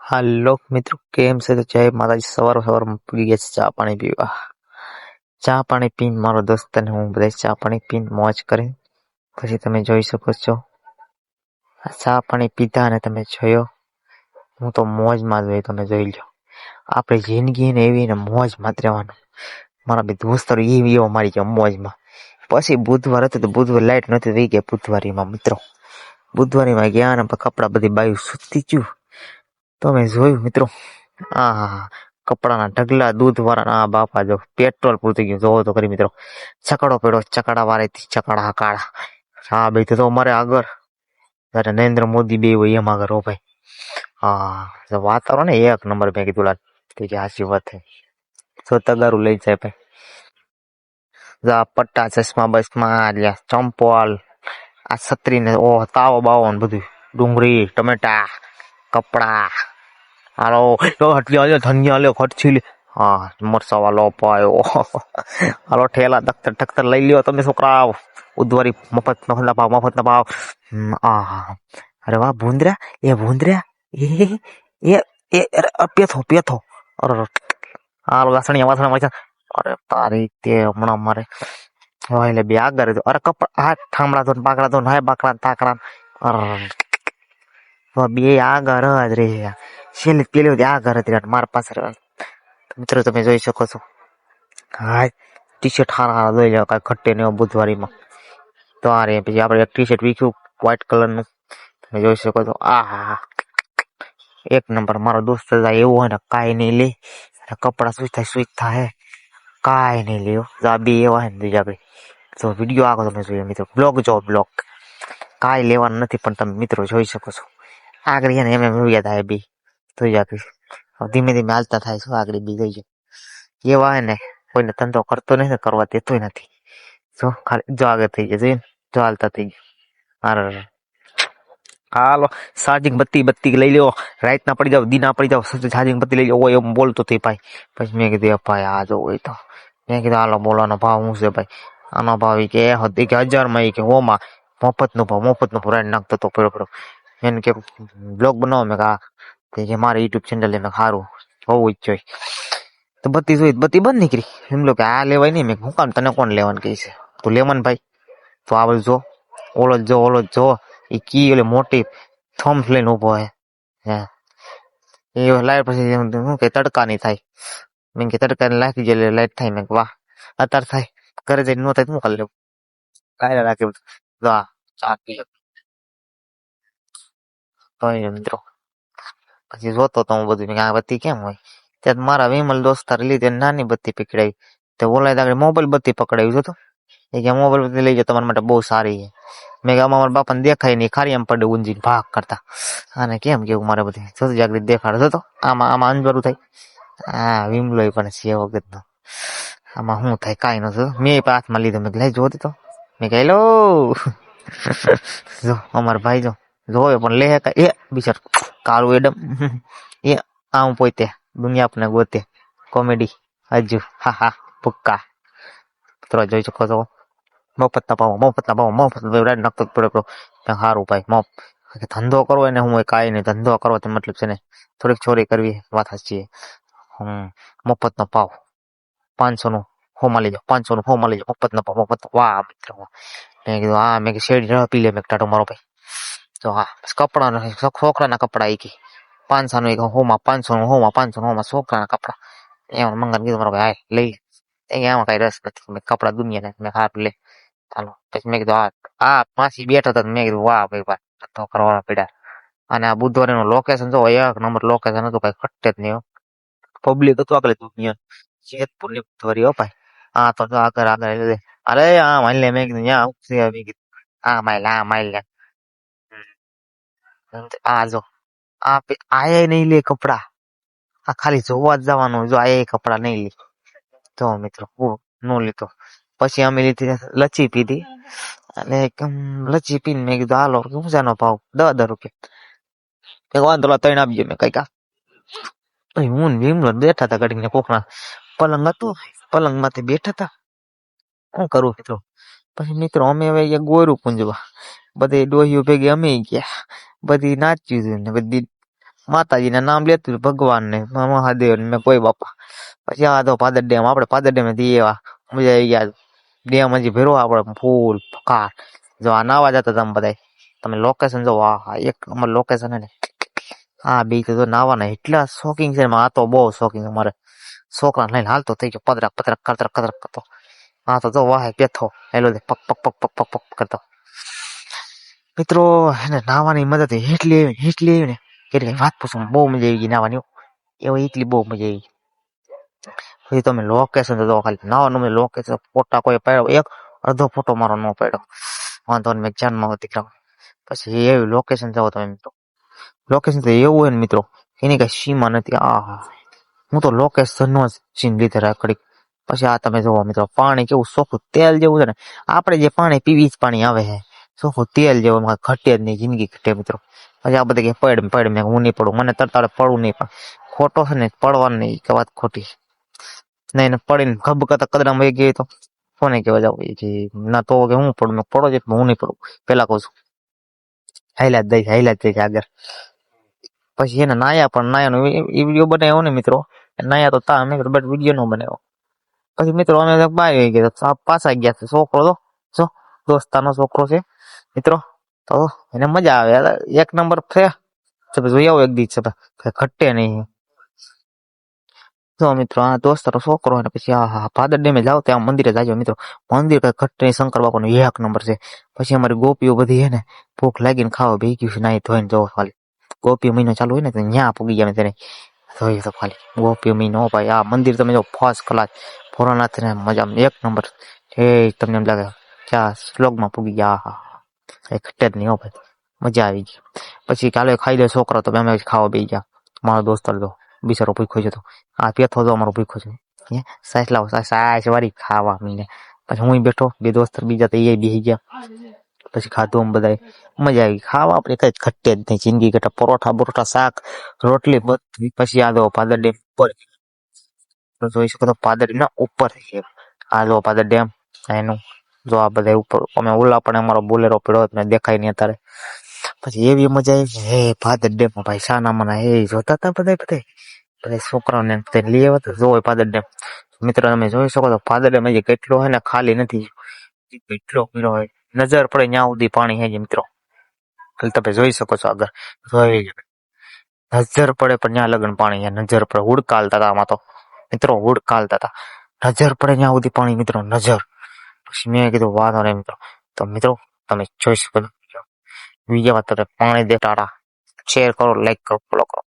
હાલો મિત્રો, કેમ છે? તો જય માતાજી. સવારમાં પી ગયા છે ચા પાણી પીવા. ચા પાણી પીને મારો દોસ્ત અને હું બધા ચા પાણી પીને મોજ કરી. પછી તમે જોઈ શકો છો ચા પાણી પીધા અને તમે જોયો હું તો મોજમાં જ તમે જોઈ લો. આપણે જિંદગી ને એવી ને મોજમાં જ રહેવાનું. મારા બે દોસ્તો એવો મારી ગયો મોજમાં. પછી બુધવાર હતું તો બુધવાર લાઈટ નથી થઈ ગયા. બુધવારીમાં મિત્રો બુધવારીમાં ગયા ને કપડા બધી બાયું સુતી ગયું. તો મેં જોયું મિત્રો, આ કપડાના ઢગલા દૂધ વાળા બાપા જો પેટ્રોલ પૂરતી ગયું. જોવો તો ખરી મિત્રો, ચકડો પડ્યો, ચકડા વાળેથી ચકડા કાળા. હા ભાઈ તો અમારે આગળ ત્યારે નરેન્દ્ર મોદી બે હોય એમ આગળ હો ભાઈ. હા વાતાવરણ ને એક નંબર. મેં કીધું લા હાચી વાત છે. તો તગારું લઈ જાય ભાઈ. પટ્ટા ચશ્મા બસમાં ચંપલ, આ છત્રી ને તાવો બાવો ને બધું, ડુંગળી ટમેટા કપડા. હાલો હટિયા ધનિયા લે ખર્ચી લે. હા મરસા વાલો પાયો. હાલો ઠેલા દખ્તર લઈ લ્યો તમે છોકરા. ઉદ્વારી મફત ના ભાવ. અરે વાહ ભૂંદરા એ પેથો. અરે હાલો વાસણિયા. અરે તારી તે હમણાં મારે એટલે બે આગળ. અરે કપડા હા થાંભળા ધોન પાકડા ધોન હાય બાકડા તાકડા. બે આગળ જ રે. છેલ્લે પેલી આ ઘર હતી મારા પાસે. મિત્રો તમે જોઈ શકો છો. હા ટી શર્ટ હારા લઈ લો, કઈ ઘટે નહીં બુધવારીમાં. તો આ રે પછી આપણે એક ટી શર્ટ વીખ્યું વ્હાઈટ કલરનું. તમે જોઈ શકો છો. એક નંબર. મારો દોસ્ત એવું હોય ને કાંઈ નહીં લે. કપડા સુઈ થાય કાંઈ નહીં લ્યો. આ બે એવા હોય ને આપણે તો વિડીયો આગળ તમે જોઈએ મિત્રો. બ્લોગ કાંઈ લેવાનું નથી પણ તમે મિત્રો જોઈ શકો છો. આગળ એને એમ યાદ આવે બી થઈ જાય. ધીમે ધીમે હાલતા થાય શું આગળ બી થઈ જાય. એવા ને કોઈને ધંધો કરતો નથી, કરવા દેતો નથી. જો ખાલી જો આગળ થઈ જાય જો હાલતા થઈ ગયા. હાલો ચાર્જિંગ બત્તી લઈ લો. રાત ના પડી જાવ, દી ના પડી જાવ, ચાર્જિંગ બત્તી લઈ લો એમ બોલતો થઈ ભાઈ. પછી મેં કીધું ભાઈ આ જો હોય તો મેં કીધું હાલો બોલવાનો ભાવ શું છે ભાઈ. આનો ભાવ કે 1000 કે હોમાં મફત નો ભાવ રાડ નાખતો તો પડ્યો. એને કે બ્લોગ બનાવો. મેં કે મારે યુટ્યુબ ચેનલ એને સારું હોવું જ જોઈએ. તો બત્તી જોઈ બત્તી બંધ નીકળી. એમ લો કે આ લેવાય નહીં. મેં હું કામ તને કોણ લેવાનું કહે છે? તું લેવાનું ભાઈ. તો આ બધું જો ઓલો જો એ કી ઓલી મોટી થમ્સ લઈને ઉભો હે. એ લાઈટ પછી શું કે તડકા નહીં થાય. મેં કે તડકા ને લાગી જાય લાઈટ થાય. મેં વાહ અત્યારે થાય. ઘરે જઈને ન થાય શું કરી લેવું? કાંઈ રાખે બધું. મિત્રો પછી જોતો તો હું બધું આ બત્તી કેમ હોય. ત્યાં મારા વિમલ દોસ્તાર લીધે નાની બત્તી પકડાવી. તો ઓલા આગળ મોબાઈલ બત્તી પકડાવી જોતો. એ કે મોબાઈલ બત્તી લઈ જાઓ તમારા માટે બહુ સારી છે. મેં આમાં મારા બાપાને દેખાય નહીં, ખારી એમ પડે ઊંજી ભાગ કરતા. આને કેમ કેવું મારે બધી જોતું જાગૃત દેખાડે તો આમાં અંજવારું થાય. હા વિમલો પણ છે વખતનો. આમાં શું થાય કાંઈ ન થયું. મેં હાથમાં લીધો. મેં લઈ જોતી તો મેં કહે લો જો અમારા ભાઈ જોયો પણ લે એ બિચાર કાળું એડમ. એ આમ પોતે દુનિયા આપને ગોતે કોમેડી હજુ હા ભુક્કા. મિત્રો જોઈ શકો છો. મફત ના પાવો નાખતો પડે. સારું ભાઈ ધંધો કરવો એને હું કાંઈ નહીં. ધંધો કરવો તો મતલબ છે ને થોડીક ચોરી કરવી વાત સાચી. મફત નો પાવ 500 નું હોમાં લઈ જાઓ. 500 નું હોમાં લઈ જાઓ. મફત નો પાવ વાહ મિત્રો. મેં કીધું મેં શેરડી પી લે. મેં ટાટો મારો ભાઈ. તો કપડા છોકરાના કપડા એ કે 500 નું હોમાં 500 નું હોમાં છોકરાના કપડા એમાં મંગન કીધું મારો ભાઈ લઈ લે. એમાં કઈ રસ નથી. મેં કપડા દુનિયા મેં હાર લે ચાલો. પછી મેં કીધું પાછી બેઠા હતા. મેં કીધું વાહ ભાઈ વાહ તો કરવાના પડ્યા. અને આ બુધવારે નું લોકેશન જો એક નંબર લોકેશન હતું. કઈ ખટે જ નહીં. પબ્લિક હતું આગળ દુનિયા જેતપુર ની બુધવારી હો ભાઈ. તો આગળ અરે મારી લે. મેં કીધું માઇલ જો આયા નહીં લે કપડા. ખાલી જોવા જ જવાનું. જો આયા કપડા નહીં લે તો મિત્રો નો લીધો. પછી અમે લીધી લચ્છી પીધી. અને લચ્છી પીને મેં કીધું હાલો ઊંચાનો ભાવ 10 રૂપિયા. વાંધો 3 આપજો. મેં કઈ હું ભીમલો બેઠા હતા ઘડીને કોકના પલંગ હતું. પલંગ માંથી બેઠા હતા. શું કરું મિત્રો. પછી મિત્રો અમે હવે ગોરું પૂંજવા બધી ડોહીઓ ભેગી અમે ગયા. બધી નાચ્યું ને બધી માતાજીના નામ લેતું ભગવાન ને મહાદેવ ને મેં કોઈ બાપા પછી આ તો પાદર ડેમ આપણે પાદર ડેમ થી એવા મજા આવી ગયા ડેમ હજી ભેરો આપણે ફૂલ કાર જો આ નાવા જતા તમે બધા તમે લોકેશન જો આ એક અમાર લોકેશન હે ને હા બી તો નાવાના એટલા શોખીન છે આ તો બહુ શોખીન અમારે છોકરા લઈને હાલતો થઈ ગયો પદરાક પદરાક કરતરક કરતરક કરતો હા તો જો વાહે પેથો હેલો પક પક પક પક પક પક કરતો મિત્રો એને નાવાની મદદ એટલી આવી ને કે વાત પૂછો બહુ મજા આવી ગઈ નાવાની એવો એટલી બહુ મજા આવી પછી તમે લોકેશન તો ખાલી નાવાનું મેં લોકેશન ફોટા કોઈ પાડ્યો એક અડધો ફોટો મારો ન પાડ્યો વાંધો મેં જાનમાં હતી પછી એવી લોકેશન જાઓ તમે મિત્રો લોકેશન તો એવું હોય ને મિત્રો એની કઈ સીમા નથી આ હું તો લોકેશન નો સીન લીધે રાખડી પછી આ તમે જોવો મિત્રો પાણી કેવું ચોખ્ખું તેલ જેવું છે ને આપણે જે પાણી પીવી જ પાણી આવે છે ચોખ્ખું તેલ જેવું ઘટે જ નહીં જિંદગી ઘટે મિત્રો પછી આ બધા પડ મેં હું નહીં પડું મને તરતાડે પડવું નહીં પણ ખોટો છે ને પડવાનું નહીં કે વાત ખોટી નહીં પડીને ખબ કરતા કદરામાં વહી ગઈ તો કોને કેવા જાવ ના તો કે હું પડું પડો જ હું નહીં પડું પેલા કહું છું હાઈલા જ દઈ આગળ પછી એને નાયા પણ નાયાનો એ વિડીયો બનાવ્યો ને મિત્રો નાયા તો તા અમે બટ વિડીયો નો બનાવ્યો પછી મિત્રો અમે બાય ગયા પાછા ગયા છોકરો તો જો દોસ્તાનો છોકરો છે મિત્રો તો એને મજા આવે એક નંબર છે જોઈ આવો એક દિવસ ઘટે નહીં જો મિત્રો આ દોસ્તારો છોકરો ને પછી આ પાદર ડેમે જાવ ત્યાં મંદિરે જાજો મિત્રો મંદિર કઈ ઘટે શંકર બાપાનું એક નંબર છે પછી અમારી ગોપીઓ બધી હે ને ભૂખ લાગીને ખાવા ભેગી ગયું છે નાઈ ધોઈને જો ખાલી ગોપીઓ મહિનો ચાલુ હોય ને તો ન્યા પૂગી ગયા તેને જોઈ તો ખાલી ગોપીઓ મહિનો ભાઈ આ મંદિર તમે જો ફર્સ્ટ ક્લાસ ભોળાનાથ ને મજા એક નંબર એ તમને એમ લાગે ક્યાં શ્લોકમાં પૂગી ગયા હા એ ઘટે જ નહીં હો ભાઈ મજા આવી ગઈ પછી કાલે ખાઈ લે છોકરો તો અમે ખાવા બેસી ગયા મારો દોસ્તાર તો બિચારો ભૂખ્યો છે તો આ પેથો તો અમારો ભૂખ્યો છે સાસ લાવો સાસ વાળી ખાવા મીને પછી હું બેઠો બે દોસ્તર બીજા તો એ બેસી ગયા પછી ખાધું બધા મજા આવી ખાવા આપણે કઈ ઘટે જ નહીં જિંદગી ઘટે પરોઠા શાક રોટલી બધી પછી આ દો પાદર ડેમ ઉપર જોઈ શકો તો પાદર ના ઉપર છે આ જો પાદર ડેમ એનું જો આ બધા ઉપર અમે ઓલા પણ અમારો બોલેરો પડ્યો મેં દેખાય નહીં અત્યારે પછી એવી મજા આવી હે પાદર ડેમ ભાઈ સાના મના એ જોતા હતા બધા છોકરાઓને લઈ આવ્યા તો જોવો પાદર ડેમ મિત્રો તમે જોઈ શકો તો પાદર ડેમ હજી કેટલો હે ને ખાલી નથી કેટલો પીળો હોય નજર પડે ત્યાં સુધી પાણી હે મિત્રો તમે જોઈ શકો છો આગળ નજર પડે પણ ત્યાં લગન પાણી નજર પડે હુડકાલતા હતા આમાં તો મિત્રો હુડકાલતા હતા નજર પડે ત્યાં સુધી પાણી મિત્રો નજર પછી મેં કીધું વાંધો નહીં મિત્રો તો મિત્રો તમે જોઈ શકો છો વિડીયોમાં તમે પાણી દેતા શેર કરો લાઈક કરો ફોલો કરો